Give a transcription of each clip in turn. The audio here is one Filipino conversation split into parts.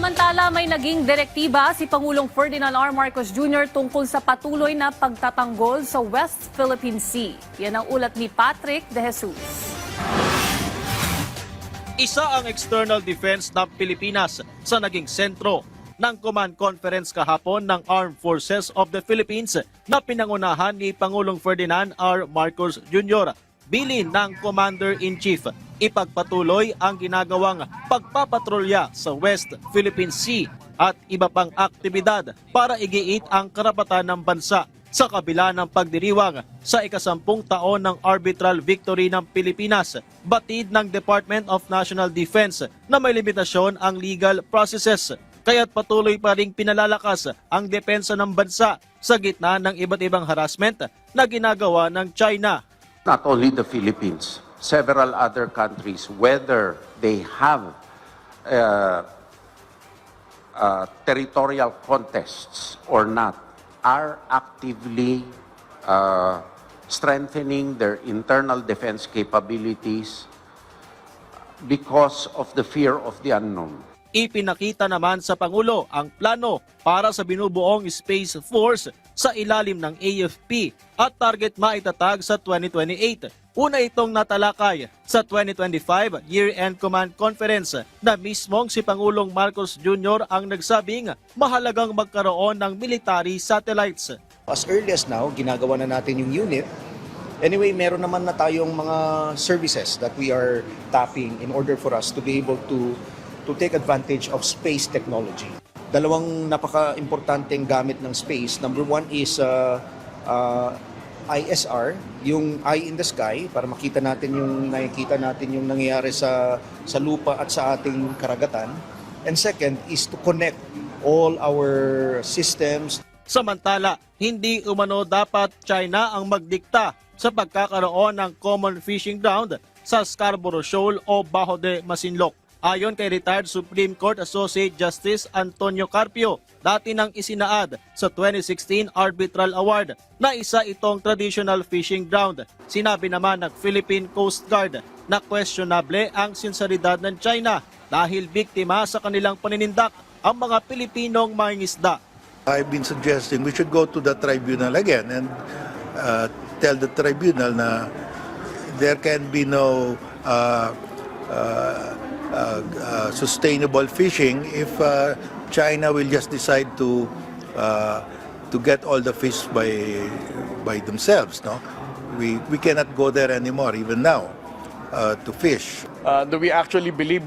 Samantala, may naging direktiba si Pangulong Ferdinand R. Marcos Jr. tungkol sa patuloy na pagtatanggol sa West Philippine Sea. Yan ang ulat ni Patrick De Jesus. Isa ang external defense ng Pilipinas sa naging sentro ng Command Conference kahapon ng Armed Forces of the Philippines na pinangunahan ni Pangulong Ferdinand R. Marcos Jr. Bilin ng Commander-in-Chief, ipagpatuloy ang ginagawang pagpapatrolya sa West Philippine Sea at iba pang aktibidad para igiit ang karapatan ng bansa sa kabila ng pagdiriwang sa ika-10 taon ng arbitral victory ng Pilipinas. Batid ng Department of National Defense na may limitasyon ang legal processes, kaya't patuloy pa ring pinalalakas ang depensa ng bansa sa gitna ng iba't ibang harassment na ginagawa ng China. Not only the Philippines, several other countries, whether they have territorial contests or not, are actively strengthening their internal defense capabilities because of the fear of the unknown. Ipinakita naman sa Pangulo ang plano para sa binubuong Space Force sa ilalim ng AFP at target maitatag sa 2028. Una itong natalakay sa 2025 Year-End Command Conference na mismong si Pangulong Marcos Jr. ang nagsabing mahalagang magkaroon ng military satellites. As early as now, ginagawa na natin yung unit. Anyway, meron naman na tayong mga services that we are tapping in order for us to be able to take advantage of space technology. Dalawang napaka-importanteng gamit ng space. Number one is ISR, yung eye in the sky, para nakikita natin yung nangyayari sa lupa at sa ating karagatan. And second is to connect all our systems. Samantala, hindi umano dapat China ang magdikta sa pagkakaroon ng common fishing ground sa Scarborough Shoal o Bajo de Masinloc. Ayon kay retired Supreme Court Associate Justice Antonio Carpio, dati nang isinaad sa 2016 Arbitral Award na isa itong traditional fishing ground. Sinabi naman ng Philippine Coast Guard na questionable ang sinseridad ng China dahil biktima sa kanilang paninindak ang mga Pilipinong mangingisda. I've been suggesting we should go to the tribunal again and tell the tribunal na there can be no sustainable fishing if China will just decide to get all the fish by themselves. No, we cannot go there anymore even now to fish. Do we actually believe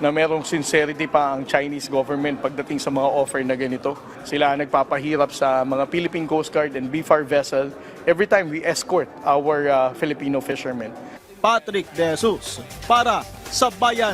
na merong sincerity pa ang Chinese government pagdating sa mga offer na ganito? Sila nagpapahirap sa mga Philippine Coast Guard and BFAR vessel every time we escort our Filipino fishermen. Patrick De Jesus para sa Bayan.